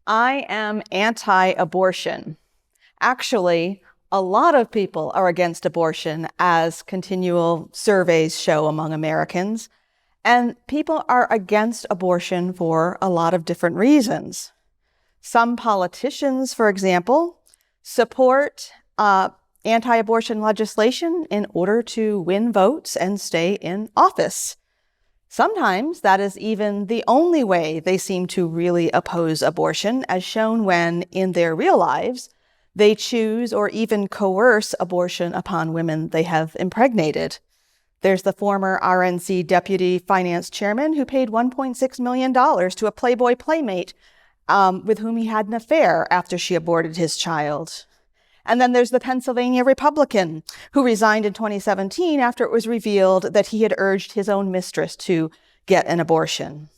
I am anti-abortion. Actually, a lot of people are against abortion, as continual surveys show among Americans. And people are against abortion for a lot of different reasons. Some politicians, for example, support anti-abortion legislation in order to win votes and stay in office. Sometimes that is even the only way they seem to really oppose abortion, as shown when, in their real lives, they choose or even coerce abortion upon women they have impregnated. There's the former RNC deputy finance chairman who paid $1.6 million to a Playboy playmate with whom he had an affair after she aborted his child. And then there's the Pennsylvania Republican who resigned in 2017 after it was revealed that he had urged his own mistress to get an abortion.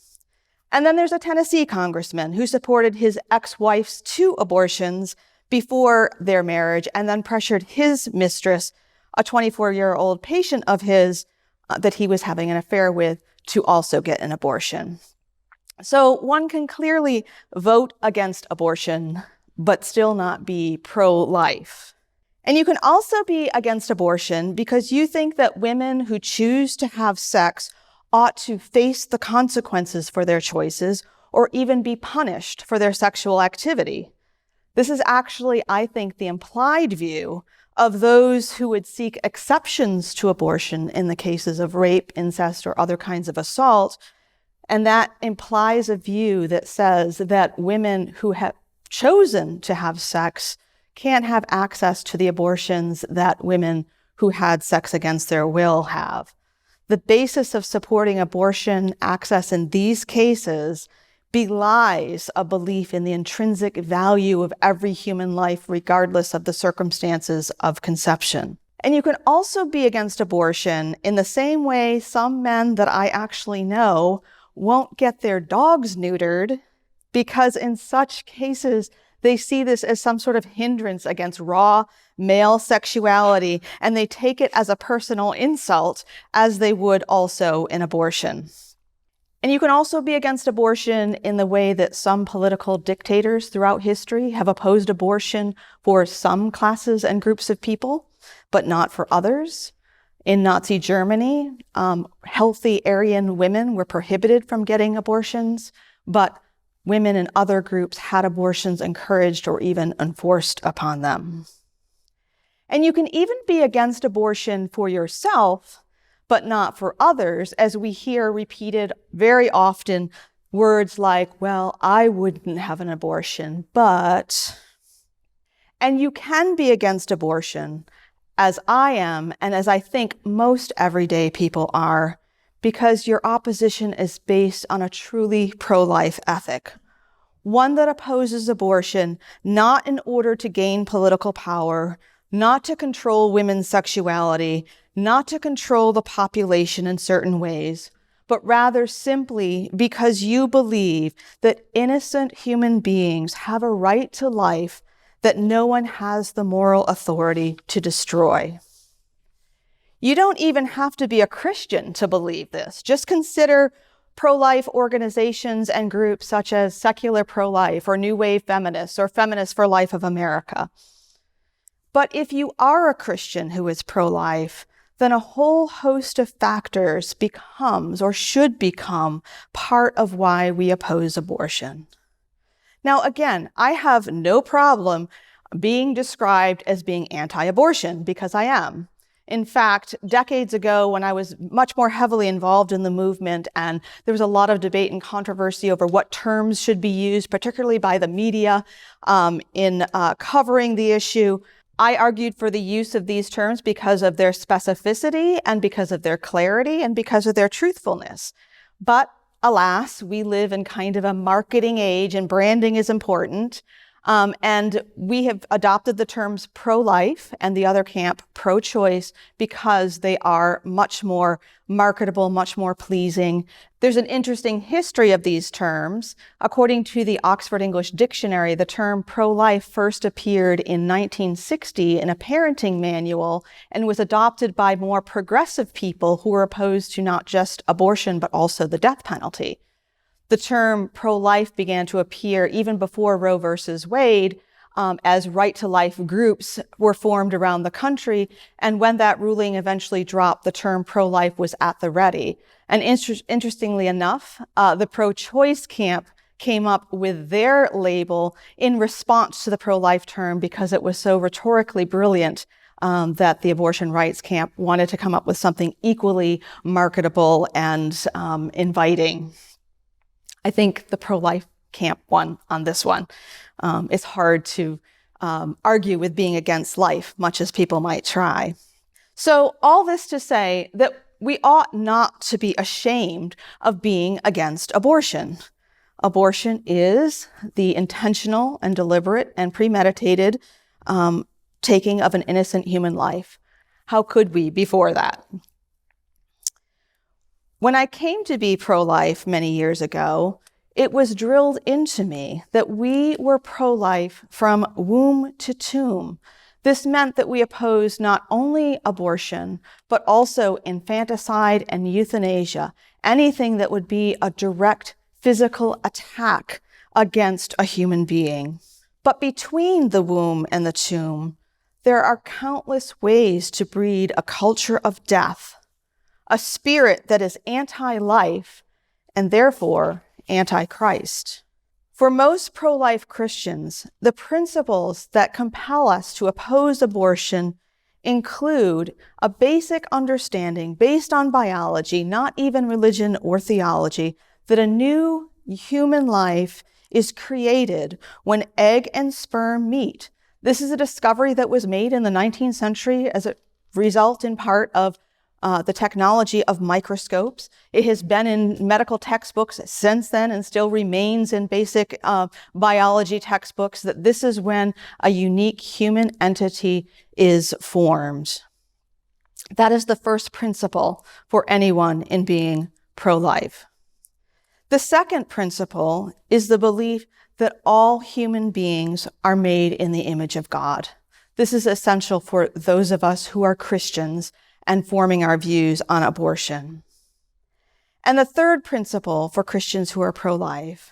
And then there's a Tennessee congressman who supported his ex-wife's 2 abortions before their marriage and then pressured his mistress, a 24-year-old patient of his that he was having an affair with, to also get an abortion. So one can clearly vote against abortion but still not be pro-life. And you can also be against abortion because you think that women who choose to have sex ought to face the consequences for their choices or even be punished for their sexual activity. This is actually, I think, the implied view of those who would seek exceptions to abortion in the cases of rape, incest, or other kinds of assault. And that implies a view that says that women who have chosen to have sex can't have access to the abortions that women who had sex against their will have. The basis of supporting abortion access in these cases belies a belief in the intrinsic value of every human life, regardless of the circumstances of conception. And you can also be against abortion in the same way some men that I actually know won't get their dogs neutered, because in such cases, they see this as some sort of hindrance against raw male sexuality, and they take it as a personal insult, as they would also in abortion. And you can also be against abortion in the way that some political dictators throughout history have opposed abortion for some classes and groups of people, but not for others. In Nazi Germany, healthy Aryan women were prohibited from getting abortions, but women in other groups had abortions encouraged or even enforced upon them. And you can even be against abortion for yourself, but not for others, as we hear repeated very often words like, well, I wouldn't have an abortion, but... And you can be against abortion, as I am, and as I think most everyday people are, because your opposition is based on a truly pro-life ethic, one that opposes abortion not in order to gain political power, not to control women's sexuality, not to control the population in certain ways, but rather simply because you believe that innocent human beings have a right to life that no one has the moral authority to destroy. You don't even have to be a Christian to believe this. Just consider pro-life organizations and groups such as Secular Pro-Life or New Wave Feminists or Feminists for Life of America. But if you are a Christian who is pro-life, then a whole host of factors becomes or should become part of why we oppose abortion. Now, again, I have no problem being described as being anti-abortion, because I am. In fact, decades ago, when I was much more heavily involved in the movement and there was a lot of debate and controversy over what terms should be used, particularly by the media in covering the issue, I argued for the use of these terms because of their specificity and because of their clarity and because of their truthfulness. But alas, we live in kind of a marketing age and branding is important. And we have adopted the terms pro-life and the other camp pro-choice because they are much more marketable, much more pleasing. There's an interesting history of these terms. According to the Oxford English Dictionary, the term pro-life first appeared in 1960 in a parenting manual and was adopted by more progressive people who were opposed to not just abortion, but also the death penalty. The term pro-life began to appear even before Roe versus Wade, as right-to-life groups were formed around the country. And when that ruling eventually dropped, the term pro-life was at the ready. And interestingly enough, the pro-choice camp came up with their label in response to the pro-life term because it was so rhetorically brilliant that the abortion rights camp wanted to come up with something equally marketable and inviting. I think the pro-life camp won on this one. It's hard to argue with being against life, much as people might try. So all this to say that we ought not to be ashamed of being against abortion. Abortion is the intentional and deliberate and premeditated taking of an innocent human life. How could we before that? When I came to be pro-life many years ago, it was drilled into me that we were pro-life from womb to tomb. This meant that we opposed not only abortion, but also infanticide and euthanasia, anything that would be a direct physical attack against a human being. But between the womb and the tomb, there are countless ways to breed a culture of death, a spirit that is anti-life and therefore anti-Christ. For most pro-life Christians, the principles that compel us to oppose abortion include a basic understanding based on biology, not even religion or theology, that a new human life is created when egg and sperm meet. This is a discovery that was made in the 19th century as a result in part of the technology of microscopes. It has been in medical textbooks since then and still remains in basic biology textbooks that this is when a unique human entity is formed. That is the first principle for anyone in being pro-life. The second principle is the belief that all human beings are made in the image of God. This is essential for those of us who are Christians and forming our views on abortion. And the third principle for Christians who are pro-life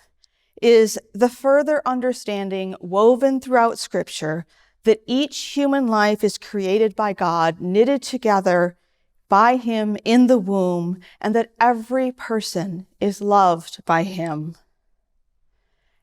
is the further understanding woven throughout Scripture that each human life is created by God, knitted together by Him in the womb, and that every person is loved by Him.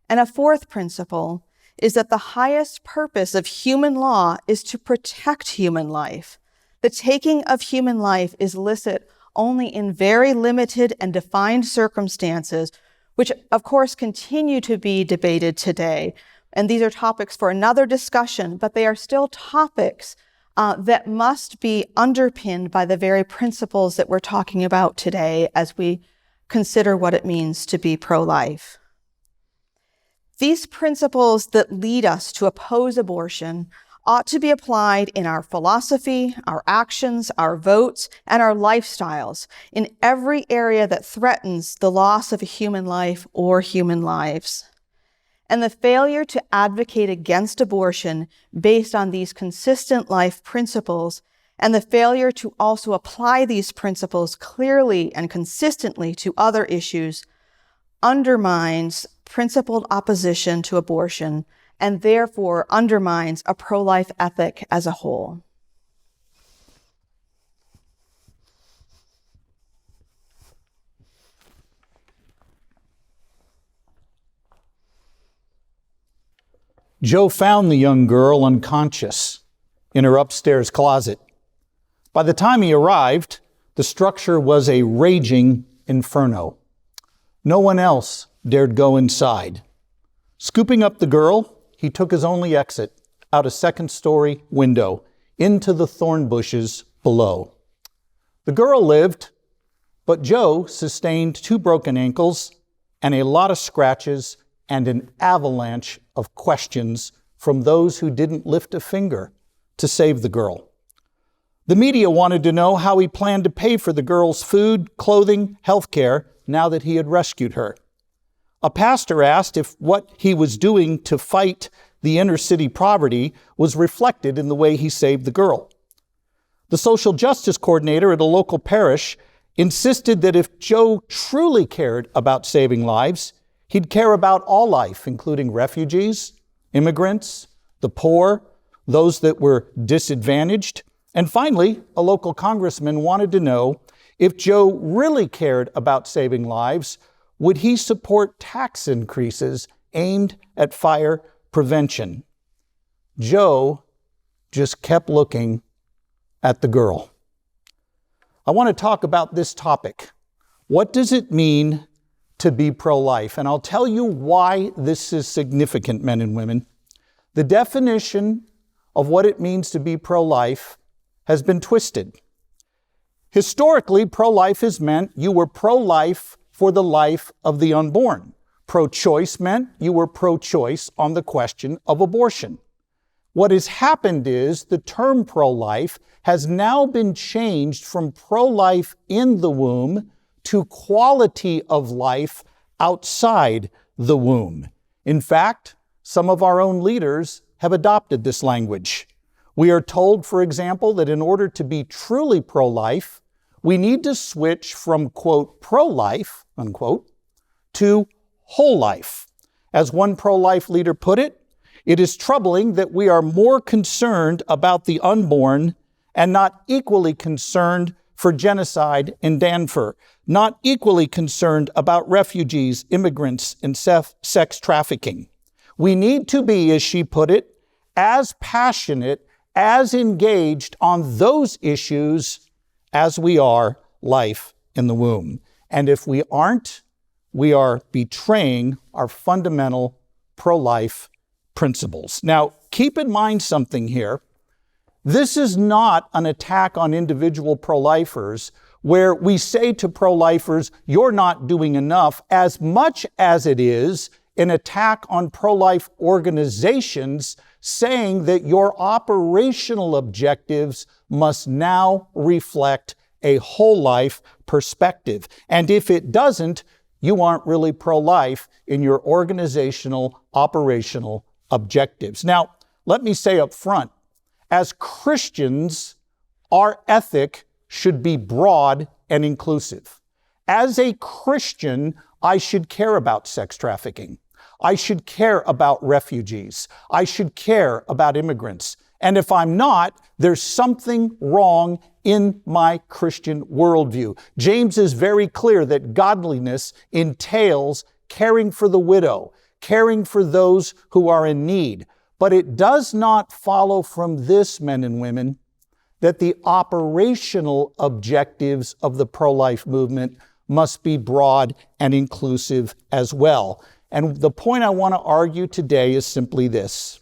And a fourth principle is that the highest purpose of human law is to protect human life. The taking of human life is licit only in very limited and defined circumstances, which of course continue to be debated today. And these are topics for another discussion, but they are still topics that must be underpinned by the very principles that we're talking about today as we consider what it means to be pro-life. These principles that lead us to oppose abortion ought to be applied in our philosophy, our actions, our votes, and our lifestyles in every area that threatens the loss of a human life or human lives. And the failure to advocate against abortion based on these consistent life principles, and the failure to also apply these principles clearly and consistently to other issues, undermines principled opposition to abortion and therefore undermines a pro-life ethic as a whole. Joe found the young girl unconscious in her upstairs closet. By the time he arrived, the structure was a raging inferno. No one else dared go inside. Scooping up the girl, he took his only exit out a second-story window into the thorn bushes below. The girl lived, but Joe sustained 2 broken ankles and a lot of scratches and an avalanche of questions from those who didn't lift a finger to save the girl. The media wanted to know how he planned to pay for the girl's food, clothing, health care now that he had rescued her. A pastor asked if what he was doing to fight the inner city poverty was reflected in the way he saved the girl. The social justice coordinator at a local parish insisted that if Joe truly cared about saving lives, he'd care about all life, including refugees, immigrants, the poor, those that were disadvantaged. And finally, a local congressman wanted to know if Joe really cared about saving lives, would he support tax increases aimed at fire prevention? Joe just kept looking at the girl. I want to talk about this topic. What does it mean to be pro-life? And I'll tell you why this is significant, men and women. The definition of what it means to be pro-life has been twisted. Historically, pro-life has meant you were pro-life for the life of the unborn. Pro-choice meant you were pro-choice on the question of abortion. What has happened is the term pro-life has now been changed from pro-life in the womb to quality of life outside the womb. In fact, some of our own leaders have adopted this language. We are told, for example, that in order to be truly pro-life, we need to switch from, quote, pro-life, unquote, to whole life. As one pro-life leader put it, it is troubling that we are more concerned about the unborn and not equally concerned for genocide in Danfur, not equally concerned about refugees, immigrants, and sex trafficking. We need to be, as she put it, as passionate, as engaged on those issues as we are life in the womb. And if we aren't, we are betraying our fundamental pro-life principles. Now, keep in mind something here. This is not an attack on individual pro-lifers where we say to pro-lifers, you're not doing enough, as much as it is an attack on pro-life organizations saying that your operational objectives must now reflect a whole life perspective. And if it doesn't, you aren't really pro-life in your organizational, operational objectives. Now, let me say up front, as Christians, our ethic should be broad and inclusive. As a Christian, I should care about sex trafficking. I should care about refugees. I should care about immigrants. And if I'm not, there's something wrong in my Christian worldview. James is very clear that godliness entails caring for the widow, caring for those who are in need. But it does not follow from this, men and women, that the operational objectives of the pro-life movement must be broad and inclusive as well. And the point I want to argue today is simply this,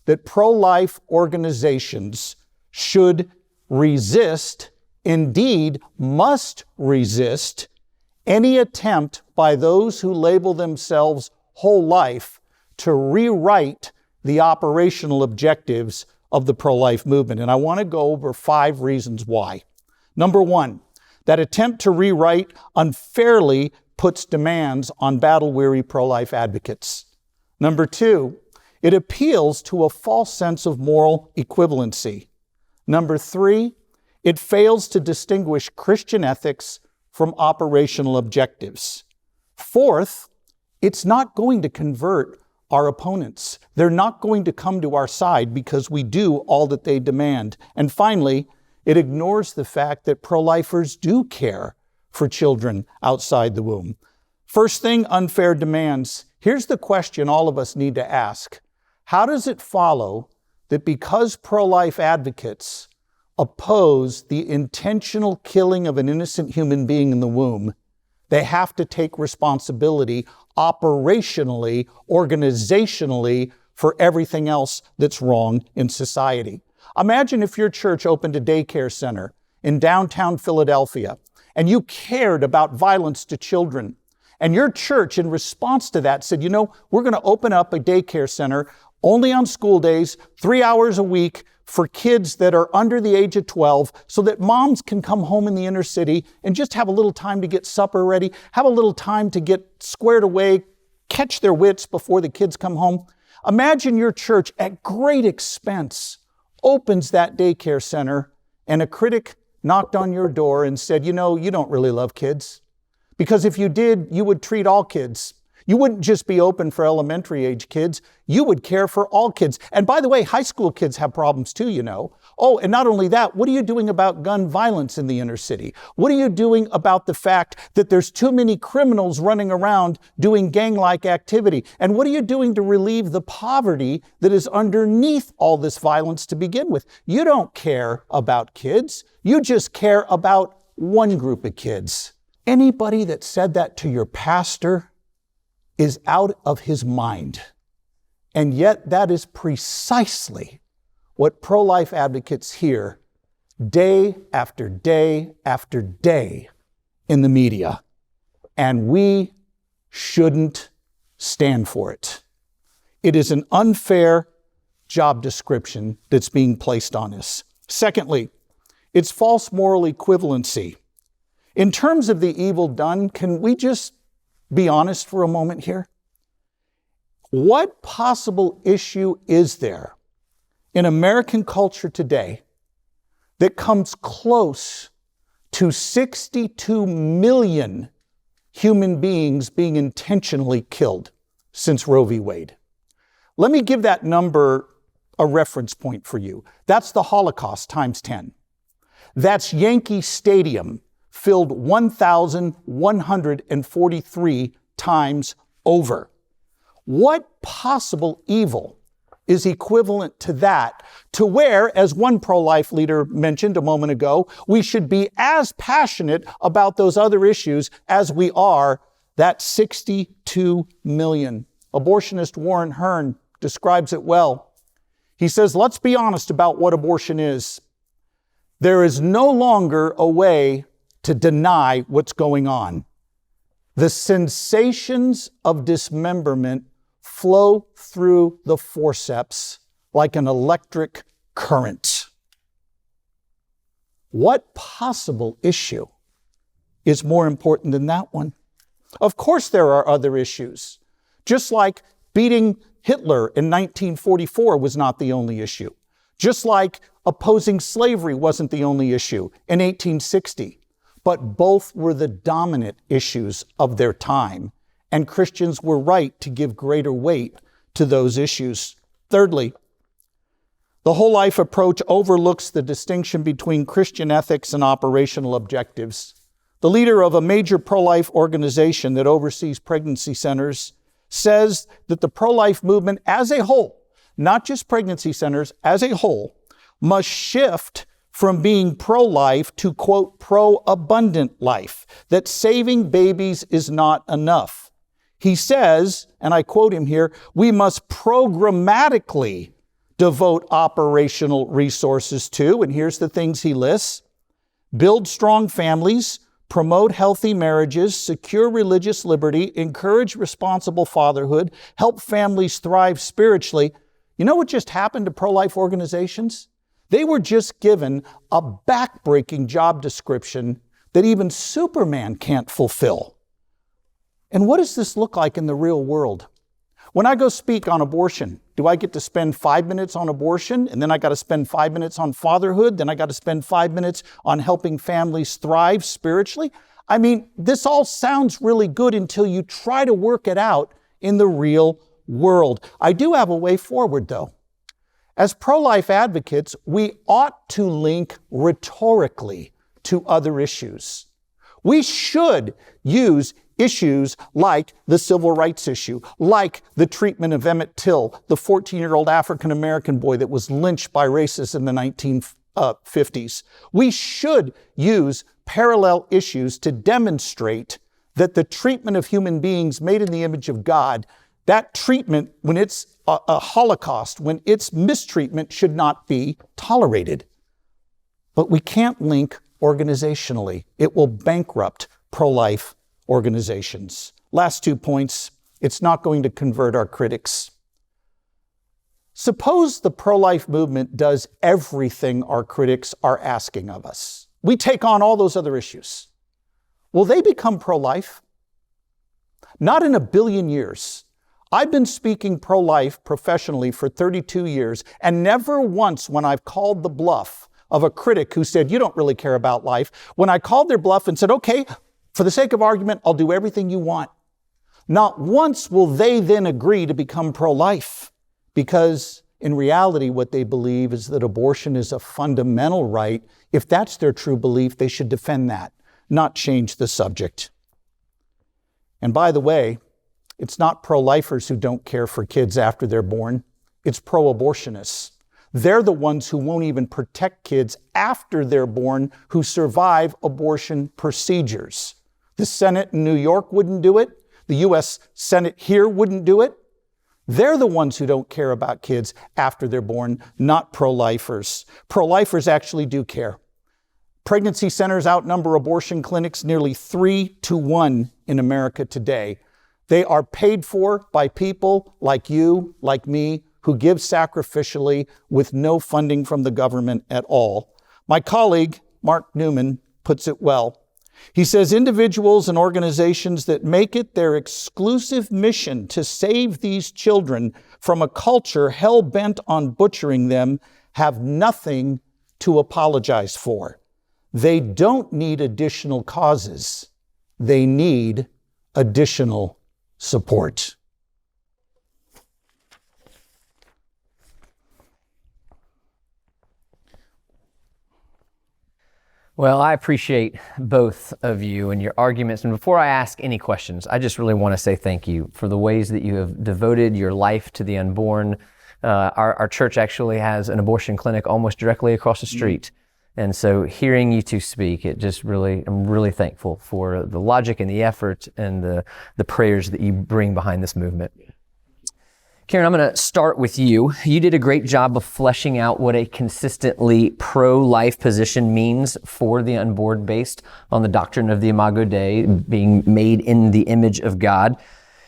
that pro-life organizations should resist, indeed must resist, any attempt by those who label themselves whole life to rewrite the operational objectives of the pro-life movement. And I want to go over 5 reasons why. Number 1, that attempt to rewrite unfairly puts demands on battle-weary pro-life advocates. Number 2, it appeals to a false sense of moral equivalency. Number 3, it fails to distinguish Christian ethics from operational objectives. 4th, it's not going to convert our opponents. They're not going to come to our side because we do all that they demand. And finally, it ignores the fact that pro-lifers do care for children outside the womb. First thing, unfair demands. Here's the question all of us need to ask. How does it follow that because pro-life advocates oppose the intentional killing of an innocent human being in the womb, they have to take responsibility operationally, organizationally, for everything else that's wrong in society? Imagine if your church opened a daycare center in downtown Philadelphia and you cared about violence to children. And your church, in response to that, said, we're going to open up a daycare center only on school days, 3 hours a week, for kids that are under the age of 12 so that moms can come home in the inner city and just have a little time to get supper ready, have a little time to get squared away, catch their wits before the kids come home. Imagine your church at great expense opens that daycare center and a critic knocked on your door and said, you don't really love kids? Because if you did, you would treat all kids. You wouldn't just be open for elementary age kids. You would care for all kids. And by the way, high school kids have problems too, Oh, and not only that, what are you doing about gun violence in the inner city? What are you doing about the fact that there's too many criminals running around doing gang-like activity? And what are you doing to relieve the poverty that is underneath all this violence to begin with? You don't care about kids. You just care about one group of kids. Anybody that said that to your pastor is out of his mind. And yet that is precisely what pro-life advocates hear day after day after day in the media. And we shouldn't stand for it. It is an unfair job description that's being placed on us. Secondly, it's false moral equivalency. In terms of the evil done, can we just be honest for a moment here? What possible issue is there in American culture today that comes close to 62 million human beings being intentionally killed since Roe v. Wade? Let me give that number a reference point for you. That's the Holocaust times 10. That's Yankee Stadium filled 1,143 times over. What possible evil is equivalent to that, to where, as one pro-life leader mentioned a moment ago, we should be as passionate about those other issues as we are that 62 million. Abortionist Warren Hearn describes it well. He says, let's be honest about what abortion is. There is no longer a way to deny what's going on. The sensations of dismemberment flow through the forceps like an electric current. What possible issue is more important than that one? Of course there are other issues. Just like beating Hitler in 1944 was not the only issue. Just like opposing slavery wasn't the only issue in 1860. But both were the dominant issues of their time, and Christians were right to give greater weight to those issues. Thirdly, the whole life approach overlooks the distinction between Christian ethics and operational objectives. The leader of a major pro-life organization that oversees pregnancy centers says that the pro-life movement as a whole, not just pregnancy centers, as a whole, must shift from being pro-life to, quote, pro-abundant life, that saving babies is not enough. He says, and I quote him here, we must programmatically devote operational resources to, and here's the things he lists: build strong families, promote healthy marriages, secure religious liberty, encourage responsible fatherhood, help families thrive spiritually. You know what just happened to pro-life organizations? They were just given a backbreaking job description that even Superman can't fulfill. And what does this look like in the real world? When I go speak on abortion, do I get to spend 5 minutes on abortion, and then I got to spend 5 minutes on fatherhood, then I got to spend 5 minutes on helping families thrive spiritually? I mean, this all sounds really good until you try to work it out in the real world. I do have a way forward, though. As pro-life advocates, we ought to link rhetorically to other issues. We should use issues like the civil rights issue, like the treatment of Emmett Till, the 14-year-old African-American boy that was lynched by racists in the 1950s. We should use parallel issues to demonstrate that the treatment of human beings made in the image of God, that treatment, when it's a Holocaust, when it's mistreatment, should not be tolerated. But we can't link organizationally. It will bankrupt pro-life organizations. Last 2 points. It's not going to convert our critics. Suppose the pro-life movement does everything our critics are asking of us. We take on all those other issues. Will they become pro-life? Not in a billion years. I've been speaking pro-life professionally for 32 years, and never once when I've called the bluff of a critic who said, you don't really care about life, when I called their bluff and said, okay, for the sake of argument, I'll do everything you want. Not once will they then agree to become pro-life, because in reality, what they believe is that abortion is a fundamental right. If that's their true belief, they should defend that, not change the subject. And by the way, it's not pro-lifers who don't care for kids after they're born. It's pro-abortionists. They're the ones who won't even protect kids after they're born who survive abortion procedures. The Senate in New York wouldn't do it. The U.S. Senate here wouldn't do it. They're the ones who don't care about kids after they're born, not pro-lifers. Pro-lifers actually do care. Pregnancy centers outnumber abortion clinics nearly 3-1 in America today. They are paid for by people like you, like me, who give sacrificially with no funding from the government at all. My colleague, Mark Newman, puts it well. He says individuals and organizations that make it their exclusive mission to save these children from a culture hell-bent on butchering them have nothing to apologize for. They don't need additional causes. They need additional support. Well, I appreciate both of you and your arguments. And before I ask any questions, I just really want to say thank you for the ways that you have devoted your life to the unborn. Our church actually has an abortion clinic almost directly across the street. And so hearing you two speak, I'm really thankful for the logic and the effort and the prayers that you bring behind this movement. Karen, I'm going to start with you. You did a great job of fleshing out what a consistently pro-life position means for the unborn based on the doctrine of the imago Dei, being made in the image of God.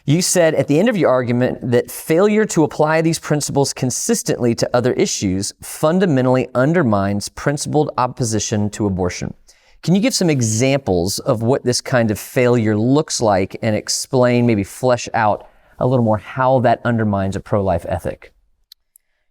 You said at the end of your argument that failure to apply these principles consistently to other issues fundamentally undermines principled opposition to abortion. Can you give some examples of what this kind of failure looks like and explain, maybe flesh out a little more how that undermines a pro-life ethic?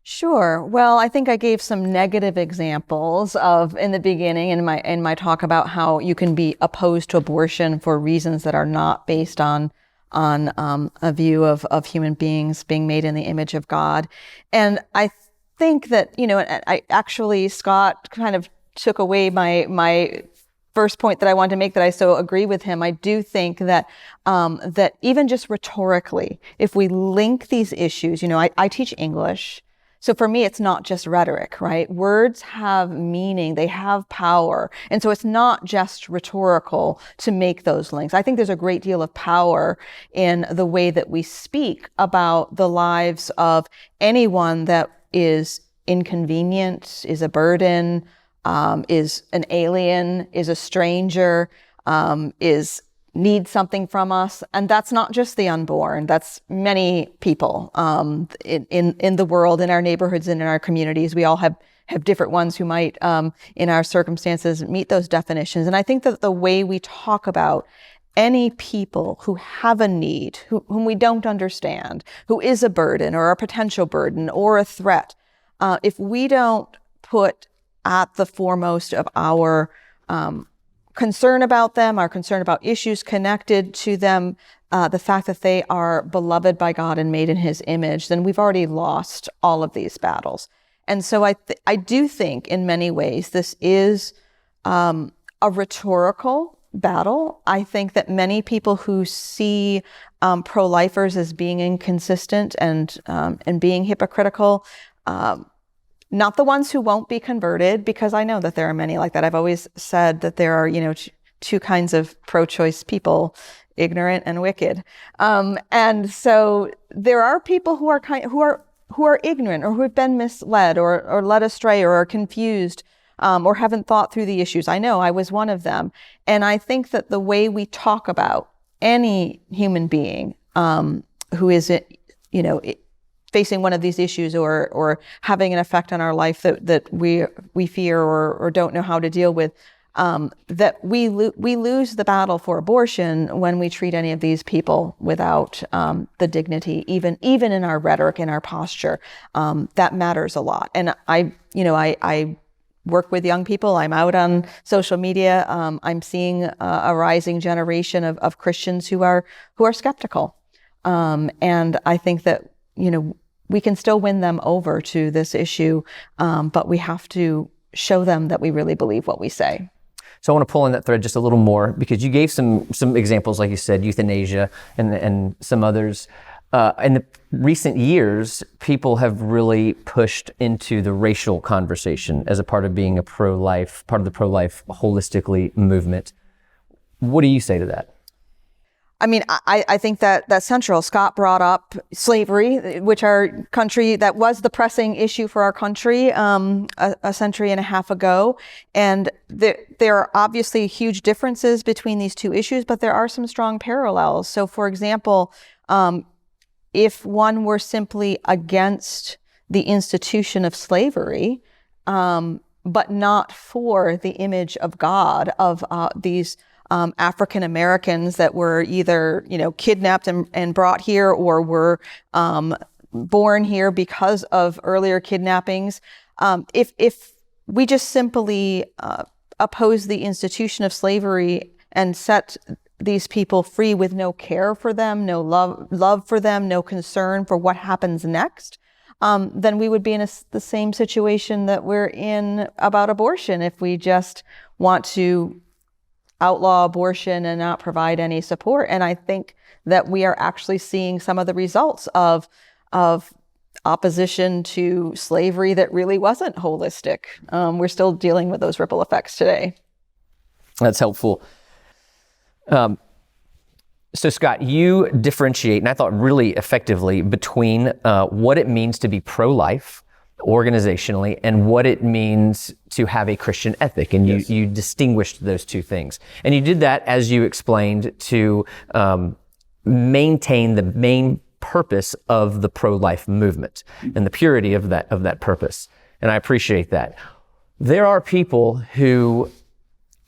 Sure. Well, I think I gave some negative examples in the beginning in my talk about how you can be opposed to abortion for reasons that are not based on a view of human beings being made in the image of God. And I think that, Scott kind of took away my first point that I wanted to make, that I so agree with him. I do think that that even just rhetorically, if we link these issues, I teach English. So for me, it's not just rhetoric, right? Words have meaning, they have power. And so it's not just rhetorical to make those links. I think there's a great deal of power in the way that we speak about the lives of anyone that is inconvenient, is a burden, is an alien, is a stranger, needs something from us. And that's not just the unborn. That's many people in the world, in our neighborhoods and in our communities. We all have different ones who might, in our circumstances, meet those definitions. And I think that the way we talk about any people who have a need, whom we don't understand, who is a burden or a potential burden or a threat, if we don't put at the foremost of our concern about them, our concern about issues connected to them, the fact that they are beloved by God and made in His image, then we've already lost all of these battles. And so I do think in many ways this is a rhetorical battle. I think that many people who see pro-lifers as being inconsistent and being hypocritical, not the ones who won't be converted, because I know that there are many like that. I've always said that there are, two kinds of pro-choice people, ignorant and wicked. And so there are people who are ignorant, or who have been misled or led astray or are confused, or haven't thought through the issues. I know I was one of them. And I think that the way we talk about any human being who is, facing one of these issues or having an effect on our life that we fear or don't know how to deal with, that we lose the battle for abortion when we treat any of these people without the dignity, even in our rhetoric, in our posture. That matters a lot. And I work with young people. I'm out on social media. I'm seeing a rising generation of Christians who are skeptical. And I think that, we can still win them over to this issue, but we have to show them that we really believe what we say. So I want to pull on that thread just a little more, because you gave some examples, like you said, euthanasia and some others. In the recent years, people have really pushed into the racial conversation as a part of being part of the pro-life holistically movement. What do you say to that? I mean, I think that's central. Scott brought up slavery, which that was the pressing issue for our country a century and a half ago. And there are obviously huge differences between these two issues, but there are some strong parallels. So, for example, if one were simply against the institution of slavery, but not for the image of God of these African Americans that were either, kidnapped and brought here, or were born here because of earlier kidnappings. If we just simply oppose the institution of slavery and set these people free with no care for them, no love for them, no concern for what happens next, then we would be in the same situation that we're in about abortion if we just want to outlaw abortion and not provide any support. And I think that we are actually seeing some of the results of opposition to slavery that really wasn't holistic. We're still dealing with those ripple effects today. That's helpful. So Scott, you differentiate, and I thought really effectively, between what it means to be pro-life organizationally and what it means to have a Christian ethic. And Yes. you distinguished those two things. And you did that, as you explained, to maintain the main purpose of the pro-life movement and the purity of that purpose. And I appreciate that. There are people who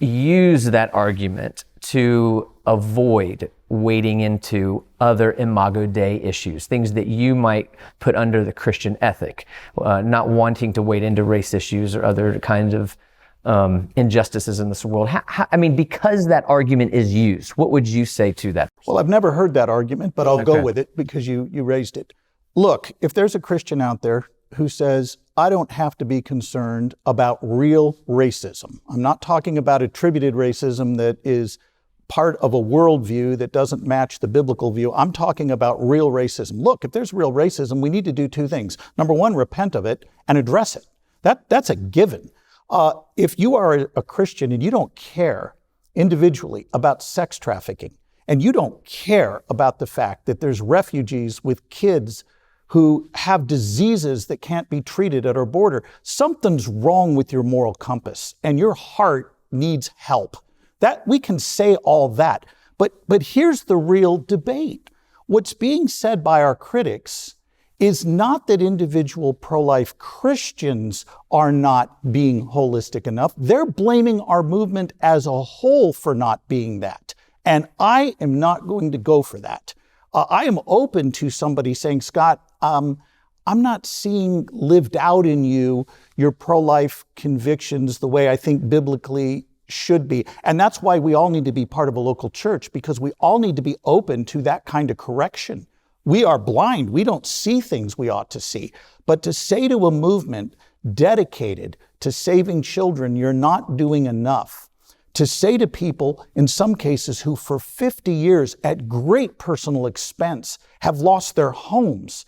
use that argument to avoid wading into other imago Dei issues, things that you might put under the Christian ethic, not wanting to wade into race issues or other kinds of injustices in this world. Because that argument is used, what would you say to that? Well, I've never heard that argument, but I'll go with it because you raised it. Look, if there's a Christian out there who says, I don't have to be concerned about real racism. I'm not talking about attributed racism that is part of a worldview that doesn't match the biblical view. I'm talking about real racism. Look, if there's real racism, we need to do two things. Number one, repent of it and address it. That's a given. If you are a Christian and you don't care individually about sex trafficking, and you don't care about the fact that there's refugees with kids who have diseases that can't be treated at our border, something's wrong with your moral compass, and your heart needs help. That we can say all that, but here's the real debate. What's being said by our critics is not that individual pro-life Christians are not being holistic enough. They're blaming our movement as a whole for not being that. And I am not going to go for that. I am open to somebody saying, Scott, I'm not seeing lived out in you your pro-life convictions the way I think biblically should be. And that's why we all need to be part of a local church, because we all need to be open to that kind of correction. We are blind. We don't see things we ought to see. But to say to a movement dedicated to saving children, you're not doing enough. To say to people, in some cases, who for 50 years at great personal expense have lost their homes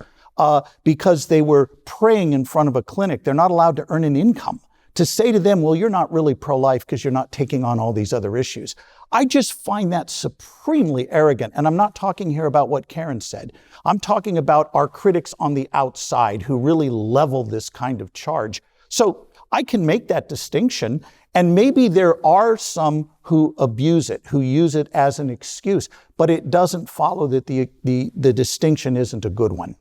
because they were praying in front of a clinic, they're not allowed to earn an income. To say to them, well, you're not really pro-life because you're not taking on all these other issues. I just find that supremely arrogant. And I'm not talking here about what Karen said. I'm talking about our critics on the outside who really level this kind of charge. So I can make that distinction. And maybe there are some who abuse it, who use it as an excuse, but it doesn't follow that the distinction isn't a good one.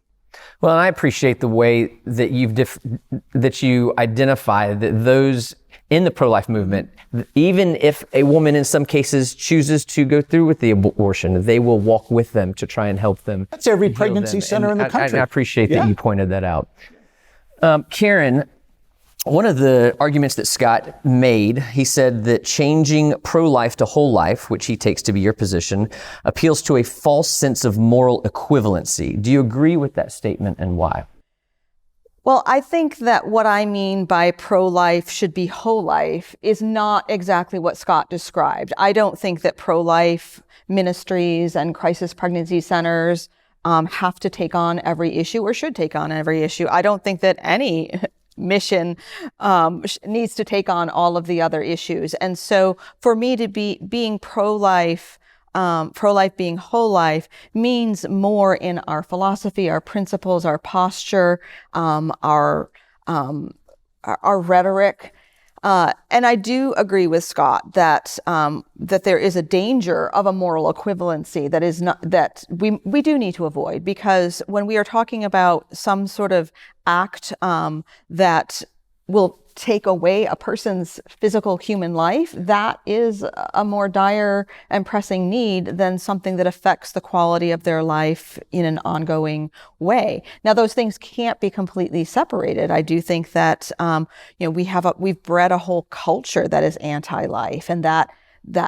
Well, and I appreciate the way that you identify that those in the pro-life movement, even if a woman in some cases chooses to go through with the abortion, they will walk with them to try and help them. That's every pregnancy center in the country. I appreciate that you pointed that out. Karen, One of the arguments that Scott made, he said that changing pro-life to whole life, which he takes to be your position, appeals to a false sense of moral equivalency. Do you agree with that statement, and why? Well, I think that what I mean by pro-life should be whole life is not exactly what Scott described. I don't think that pro-life ministries and crisis pregnancy centers have to take on every issue or should take on every issue. I don't think that any mission needs to take on all of the other issues. And so for me to be being pro-life being whole life means more in our philosophy, our principles, our posture, our rhetoric. And I do agree with Scott that that there is a danger of a moral equivalency that is not that we do need to avoid, because when we are talking about some sort of act that will take away a person's physical human life, that is a more dire and pressing need than something that affects the quality of their life in an ongoing way. Now, those things can't be completely separated. I do think that we've bred a whole culture that is anti-life, and that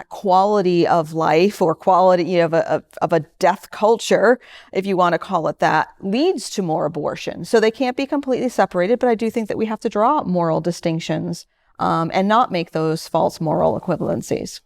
quality of life, or quality of a death culture, if you want to call it that, leads to more abortion. So they can't be completely separated, but I do think that we have to draw moral distinctions and not make those false moral equivalencies.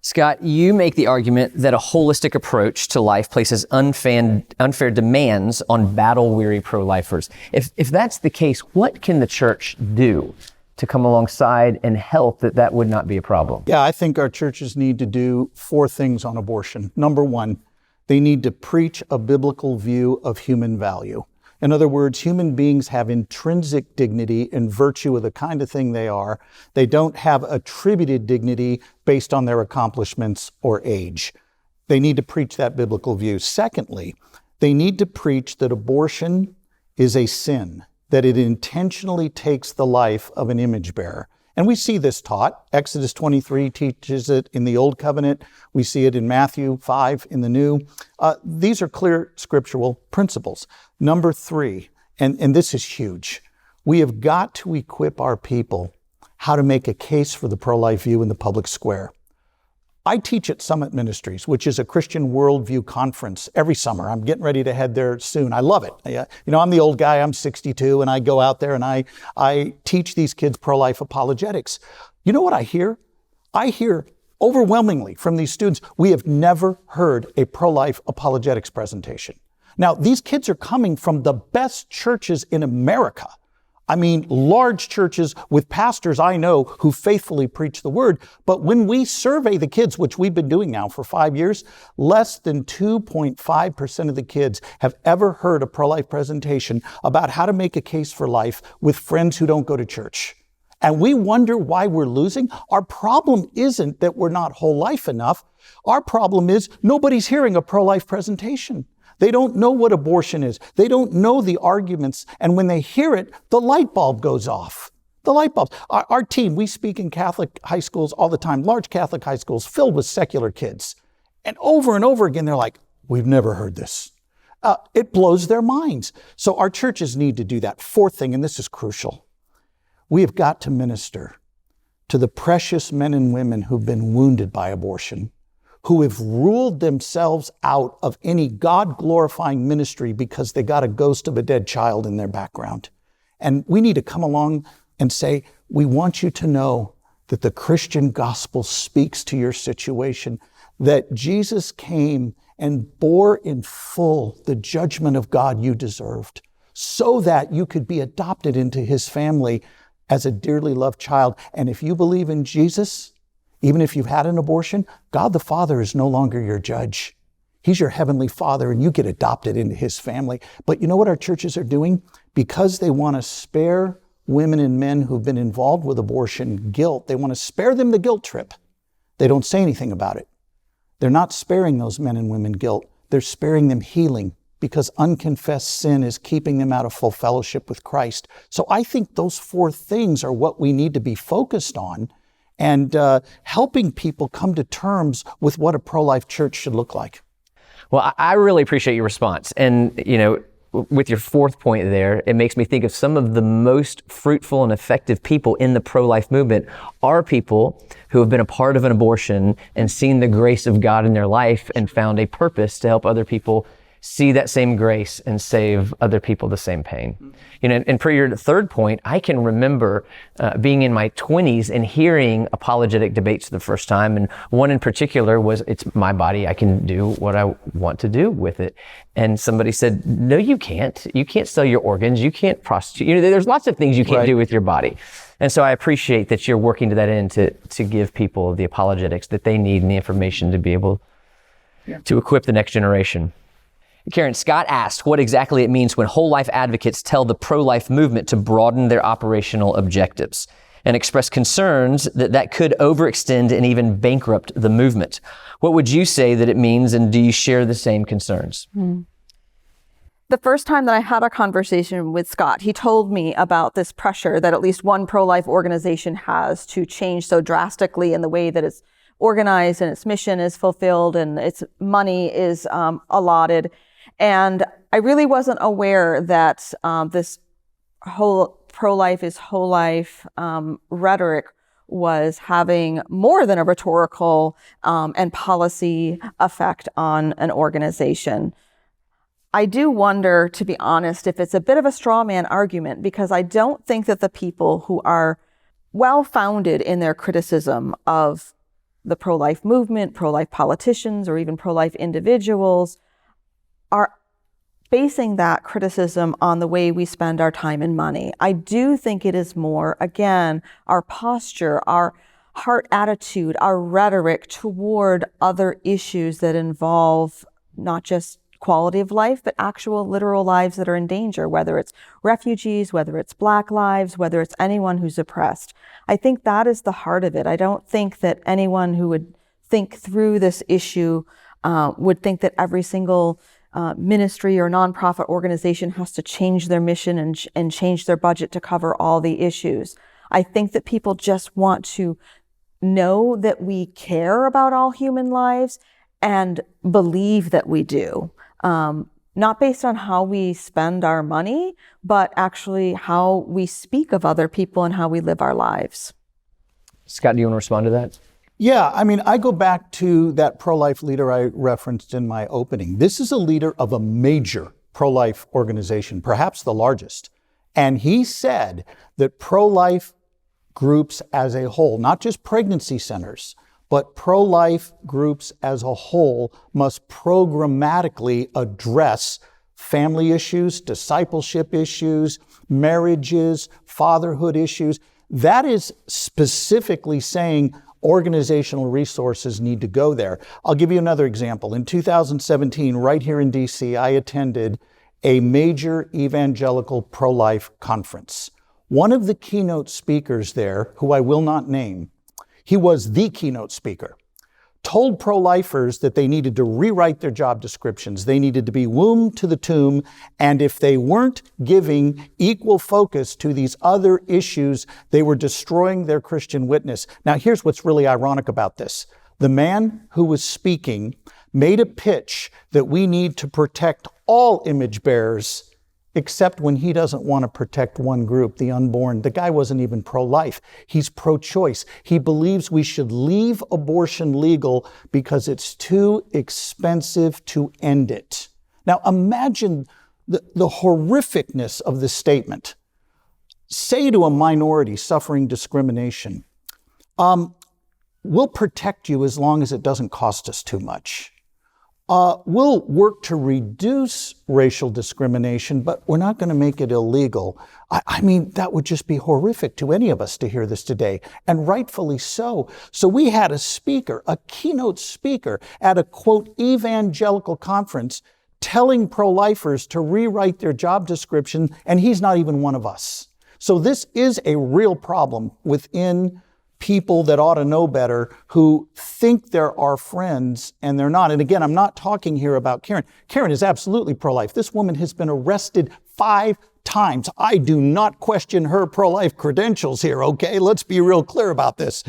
Scott, you make the argument that a holistic approach to life places unfair demands on battle-weary pro-lifers. If that's the case, what can the church do to come alongside and help that would not be a problem? Yeah, I think our churches need to do 4 things on abortion. Number 1, they need to preach a biblical view of human value. In other words, human beings have intrinsic dignity in virtue of the kind of thing they are. They don't have attributed dignity based on their accomplishments or age. They need to preach that biblical view. Secondly, they need to preach that abortion is a sin, that it intentionally takes the life of an image bearer. And we see this taught. Exodus 23 teaches it in the Old Covenant. We see it in Matthew 5 in the New. These are clear scriptural principles. Number 3, and this is huge, we have got to equip our people how to make a case for the pro-life view in the public square. I teach at Summit Ministries, which is a Christian worldview conference, every summer. I'm getting ready to head there soon. I love it. I'm the old guy, I'm 62, and I go out there and I teach these kids pro-life apologetics. You know what I hear? I hear overwhelmingly from these students, we have never heard a pro-life apologetics presentation. Now, these kids are coming from the best churches in America. I mean, large churches with pastors I know who faithfully preach the word. But when we survey the kids, which we've been doing now for 5 years, less than 2.5% of the kids have ever heard a pro-life presentation about how to make a case for life with friends who don't go to church. And we wonder why we're losing. Our problem isn't that we're not whole life enough. Our problem is nobody's hearing a pro-life presentation. They don't know what abortion is. They don't know the arguments. And when they hear it, the light bulb goes off. The light bulbs. Our team, we speak in Catholic high schools all the time, large Catholic high schools filled with secular kids. And over again, they're like, we've never heard this. It blows their minds. So our churches need to do that. 4th thing, and this is crucial. We have got to minister to the precious men and women who've been wounded by abortion, who have ruled themselves out of any God-glorifying ministry because they got a ghost of a dead child in their background. And we need to come along and say, we want you to know that the Christian gospel speaks to your situation, that Jesus came and bore in full the judgment of God you deserved, so that you could be adopted into his family as a dearly loved child. And if you believe in Jesus, even if you've had an abortion, God the Father is no longer your judge. He's your heavenly Father, and you get adopted into his family. But you know what our churches are doing? Because they want to spare women and men who've been involved with abortion guilt, they want to spare them the guilt trip. They don't say anything about it. They're not sparing those men and women guilt. They're sparing them healing, because unconfessed sin is keeping them out of full fellowship with Christ. So I think those 4 things are what we need to be focused on, and helping people come to terms with what a pro-life church should look like. Well, I really appreciate your response. And, with your fourth point there, it makes me think of some of the most fruitful and effective people in the pro-life movement are people who have been a part of an abortion and seen the grace of God in their life and found a purpose to help other people see that same grace and save other people the same pain. You know, and per your third point, I can remember being in my 20s and hearing apologetic debates for the first time. And one in particular was, it's my body, I can do what I want to do with it. And somebody said, no, you can't. You can't sell your organs. You can't prostitute. You know, there's lots of things you can't do with your body. And so I appreciate that you're working to that end to give people the apologetics that they need and the information to be able to equip the next generation. Karen, Scott asked what exactly it means when whole life advocates tell the pro-life movement to broaden their operational objectives and express concerns that could overextend and even bankrupt the movement. What would you say that it means, and do you share the same concerns? The first time that I had a conversation with Scott, he told me about this pressure that at least one pro-life organization has to change so drastically in the way that it's organized and its mission is fulfilled and its money is allotted. And I really wasn't aware that this whole pro-life is whole life rhetoric was having more than a rhetorical and policy effect on an organization. I do wonder, to be honest, if it's a bit of a straw man argument, because I don't think that the people who are well-founded in their criticism of the pro-life movement, pro-life politicians, or even pro-life individuals are basing that criticism on the way we spend our time and money. I do think it is more, again, our posture, our heart attitude, our rhetoric toward other issues that involve not just quality of life, but actual literal lives that are in danger, whether it's refugees, whether it's Black lives, whether it's anyone who's oppressed. I think that is the heart of it. I don't think that anyone who would think through this issue would think that every single ministry or nonprofit organization has to change their mission and change their budget to cover all the issues. I think that people just want to know that we care about all human lives and believe that we do. Not based on how we spend our money, but actually how we speak of other people and how we live our lives. Scott, do you want to respond to that? Yeah, I mean, I go back to that pro-life leader I referenced in my opening. This is a leader of a major pro-life organization, perhaps the largest. And he said that pro-life groups as a whole, not just pregnancy centers, but pro-life groups as a whole must programmatically address family issues, discipleship issues, marriages, fatherhood issues. That is specifically saying organizational resources need to go there. I'll give you another example. In 2017, right here in DC, I attended a major evangelical pro-life conference. One of the keynote speakers there, who I will not name, he was the keynote speaker, told pro-lifers that they needed to rewrite their job descriptions. They needed to be womb to the tomb. And if they weren't giving equal focus to these other issues, they were destroying their Christian witness. Now, here's what's really ironic about this. The man who was speaking made a pitch that we need to protect all image bearers, except when he doesn't want to protect one group, the unborn. The guy wasn't even pro-life. He's pro-choice. He believes we should leave abortion legal because it's too expensive to end it. Now imagine the horrificness of this statement. Say to a minority suffering discrimination, we'll protect you as long as it doesn't cost us too much. We'll work to reduce racial discrimination, but we're not going to make it illegal. I mean, that would just be horrific to any of us to hear this today, and rightfully so. So we had a speaker, a keynote speaker at a, quote, evangelical conference telling pro-lifers to rewrite their job description, and he's not even one of us. So this is a real problem within people that ought to know better, who think they're our friends and they're not. And again, I'm not talking here about Karen. Karen is absolutely pro-life. This woman has been arrested 5 times. I do not question her pro-life credentials here, okay? Let's be real clear about this.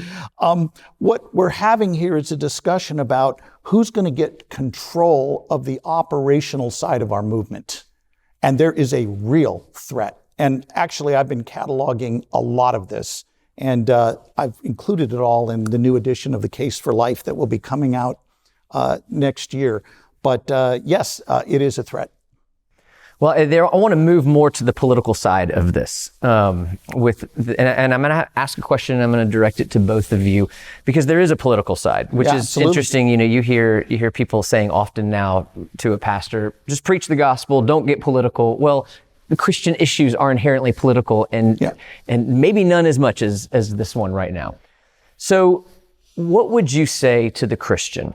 What we're having here is a discussion about who's going to get control of the operational side of our movement. And there is a real threat. And actually, I've been cataloging a lot of this, and I've included it all in the new edition of The Case for Life that will be coming out next year. But yes, it is a threat. Well, I want to move more to the political side of this. And I'm going to ask a question, and I'm going to direct it to both of you, because there is a political side, which is absolutely interesting. You know, you hear people saying often now to a pastor, just preach the gospel, don't get political. Well, the Christian issues are inherently political, and maybe none as much as this one right now. So what would you say to the Christian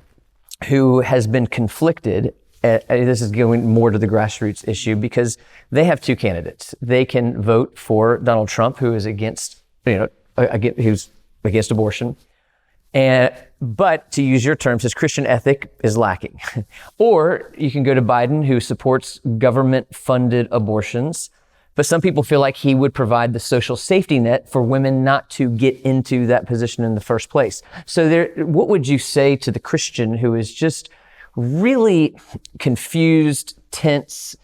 who has been conflicted? This is going more to the grassroots issue, because they have two candidates. They can vote for Donald Trump, who is who's against abortion, but to use your terms, his Christian ethic is lacking. Or you can go to Biden, who supports government-funded abortions, but some people feel like he would provide the social safety net for women not to get into that position in the first place. So what would you say to the Christian who is just really confused, tense,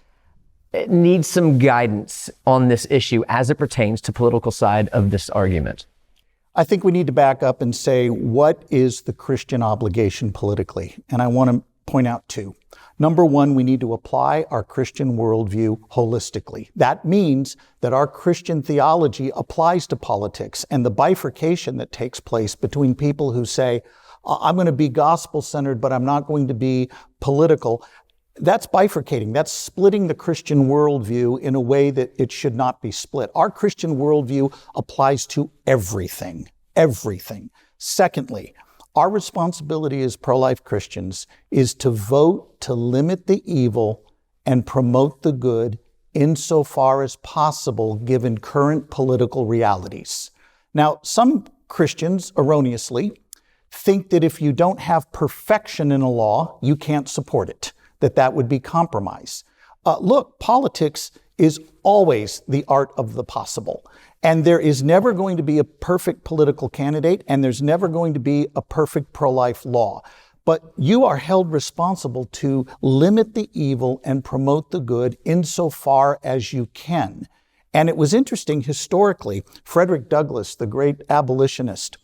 needs some guidance on this issue as it pertains to political side of this argument? I think we need to back up and say, what is the Christian obligation politically? And I want to point out two. Number one, we need to apply our Christian worldview holistically. That means that our Christian theology applies to politics, and the bifurcation that takes place between people who say, I'm going to be gospel-centered, but I'm not going to be political. That's bifurcating. That's splitting the Christian worldview in a way that it should not be split. Our Christian worldview applies to everything, everything. Secondly, our responsibility as pro-life Christians is to vote to limit the evil and promote the good insofar as possible, given current political realities. Now, some Christians erroneously think that if you don't have perfection in a law, you can't support it, that would be compromise. Look, politics is always the art of the possible. And there is never going to be a perfect political candidate, and there's never going to be a perfect pro-life law. But you are held responsible to limit the evil and promote the good insofar as you can. And it was interesting historically, Frederick Douglass, the great abolitionist,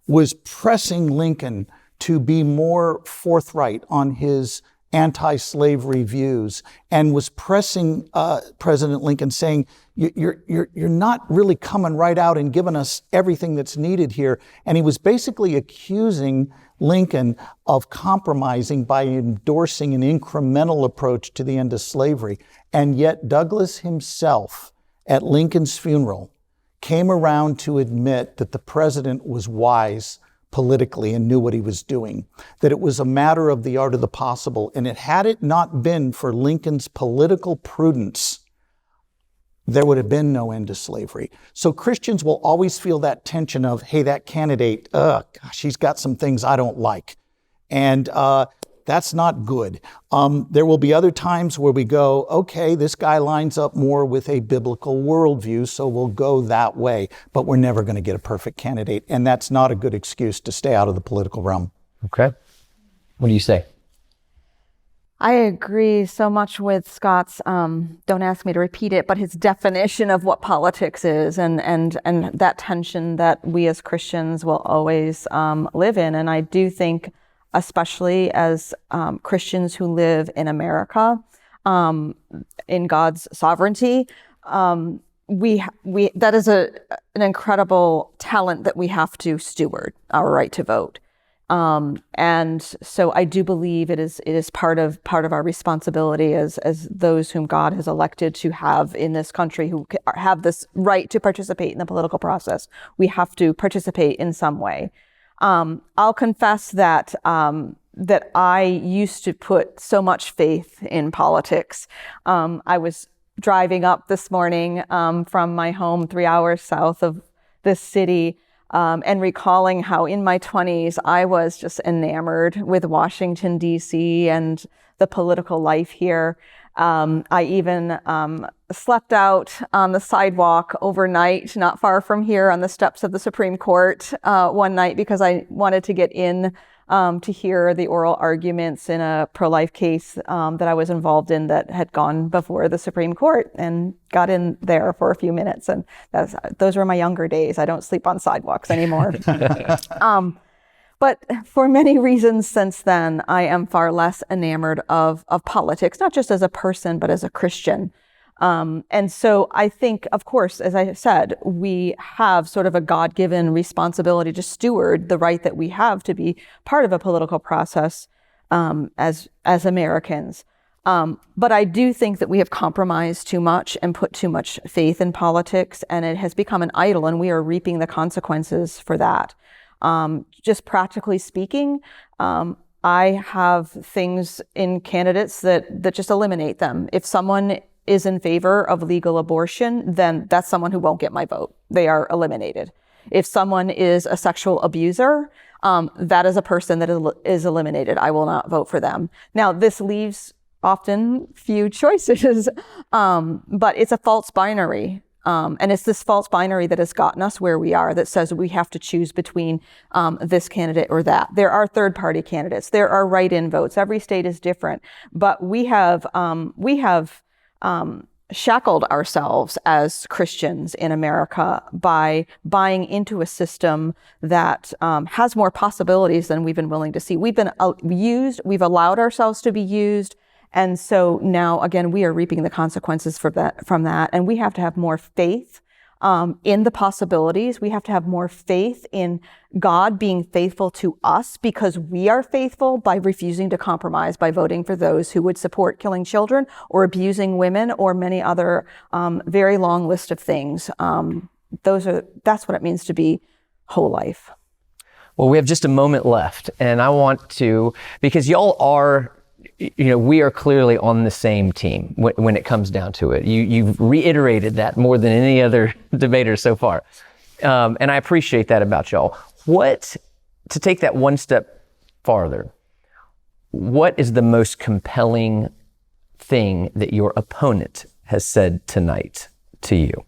was pressing Lincoln to be more forthright on his anti-slavery views, and was pressing President Lincoln, saying, you're not really coming right out and giving us everything that's needed here. And he was basically accusing Lincoln of compromising by endorsing an incremental approach to the end of slavery. And yet Douglass himself, at Lincoln's funeral, came around to admit that the president was wise politically and knew what he was doing, that it was a matter of the art of the possible. And had it not been for Lincoln's political prudence, there would have been no end to slavery. So Christians will always feel that tension of, hey, that candidate, gosh, he's got some things I don't like. And that's not good. There will be other times where we go, okay, this guy lines up more with a biblical worldview, so we'll go that way. But we're never going to get a perfect candidate. And that's not a good excuse to stay out of the political realm. Okay. What do you say? I agree so much with Scott's, don't ask me to repeat it, but his definition of what politics is, and that tension that we as Christians will always live in. And I do think, especially as Christians who live in America, in God's sovereignty, that is an incredible talent that we have to steward, our right to vote. And so I do believe it is part of our responsibility as those whom God has elected to have in this country, who have this right to participate in the political process. We have to participate in some way. I'll confess that I used to put so much faith in politics. I was driving up this morning from my home 3 hours south of this city, and recalling how in my 20s I was just enamored with Washington, D.C. and the political life here. I even slept out on the sidewalk overnight, not far from here, on the steps of the Supreme Court one night, because I wanted to get in to hear the oral arguments in a pro-life case that I was involved in that had gone before the Supreme Court, and got in there for a few minutes. And those were my younger days. I don't sleep on sidewalks anymore. But for many reasons since then, I am far less enamored of politics, not just as a person, but as a Christian. And so I think, of course, as I said, we have sort of a God-given responsibility to steward the right that we have to be part of a political process as Americans. But I do think that we have compromised too much and put too much faith in politics, and it has become an idol, and we are reaping the consequences for that. Just practically speaking, I have things in candidates that just eliminate them. If someone is in favor of legal abortion, then that's someone who won't get my vote. They are eliminated. If someone is a sexual abuser, that is a person that is eliminated. I will not vote for them. Now, this leaves often few choices, but it's a false binary. And it's this false binary that has gotten us where we are, that says we have to choose between this candidate or that. There are third-party candidates. There are write-in votes. Every state is different. But we have shackled ourselves as Christians in America by buying into a system that has more possibilities than we've been willing to see. We've been used. We've allowed ourselves to be used. And so now, again, we are reaping the consequences from that. And we have to have more faith in the possibilities. We have to have more faith in God being faithful to us, because we are faithful by refusing to compromise, by voting for those who would support killing children or abusing women or many other very long list of things. That's what it means to be whole life. Well, we have just a moment left, and I want to, because y'all are, we are clearly on the same team when it comes down to it. You've reiterated that more than any other debater so far. And I appreciate that about y'all. To take that one step farther, what is the most compelling thing that your opponent has said tonight to you?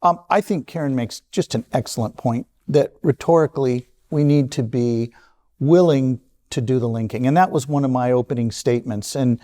I think Karen makes just an excellent point that rhetorically we need to be willing to do the linking. And that was one of my opening statements. And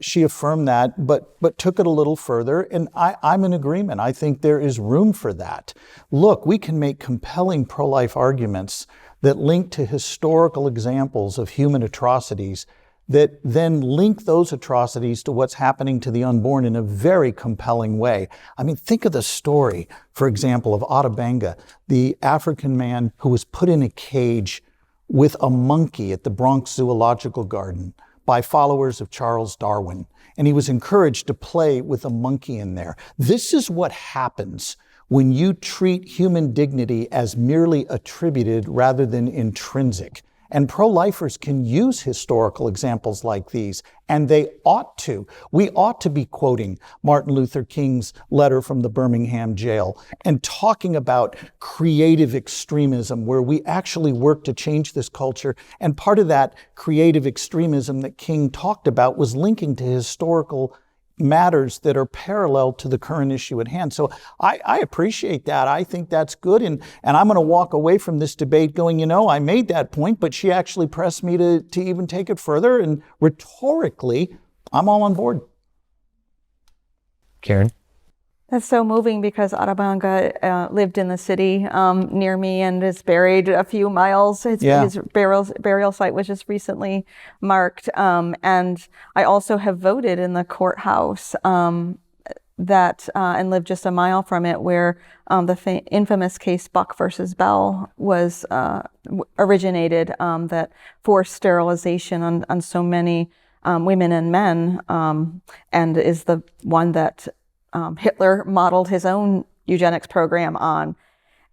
she affirmed that, but took it a little further. And I'm in agreement. I think there is room for that. Look, we can make compelling pro-life arguments that link to historical examples of human atrocities that then link those atrocities to what's happening to the unborn in a very compelling way. I mean, think of the story, for example, of Otabanga, the African man who was put in a cage with a monkey at the Bronx Zoological Garden by followers of Charles Darwin. And he was encouraged to play with a monkey in there. This is what happens when you treat human dignity as merely attributed rather than intrinsic. And pro-lifers can use historical examples like these, and they ought to. We ought to be quoting Martin Luther King's letter from the Birmingham jail and talking about creative extremism, where we actually work to change this culture. And part of that creative extremism that King talked about was linking to historical matters that are parallel to the current issue at hand. So I appreciate that. I think that's good. And I'm going to walk away from this debate going, I made that point, but she actually pressed me to even take it further. And rhetorically, I'm all on board. Karen? That's so moving, because Otabanga lived in the city near me and is buried a few miles. His burial site was just recently marked. And I also have voted in the courthouse and lived just a mile from it, where the infamous case Buck versus Bell was originated, that forced sterilization on so many women and men, and is the one that Hitler modeled his own eugenics program on.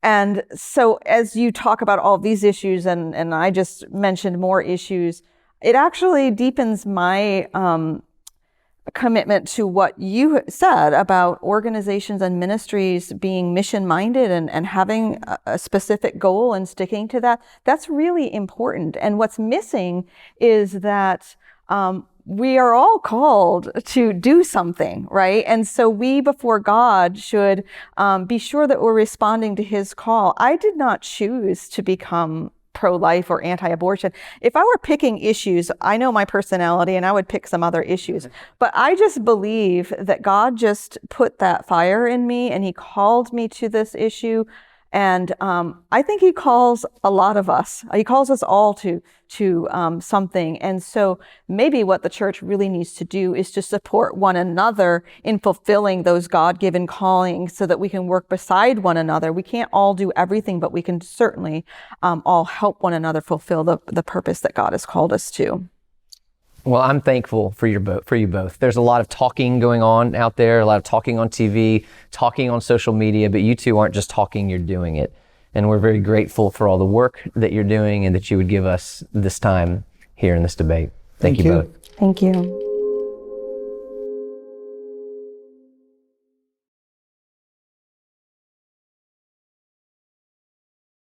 And so as you talk about all these issues, and I just mentioned more issues, it actually deepens my commitment to what you said about organizations and ministries being mission-minded and having a specific goal and sticking to that. That's really important. And what's missing is that we are all called to do something, right? And so we, before God, should be sure that we're responding to his call. I did not choose to become pro-life or anti-abortion. If I were picking issues, I know my personality and I would pick some other issues, but I just believe that God just put that fire in me and he called me to this issue. And I think he calls a lot of us. He calls us all to something. And so maybe what the church really needs to do is to support one another in fulfilling those God-given callings so that we can work beside one another. We can't all do everything, but we can certainly all help one another fulfill the purpose that God has called us to. Well, I'm thankful for you both. There's a lot of talking going on out there, a lot of talking on TV, talking on social media, but you two aren't just talking, you're doing it. And we're very grateful for all the work that you're doing and that you would give us this time here in this debate. Thank you both. Thank you.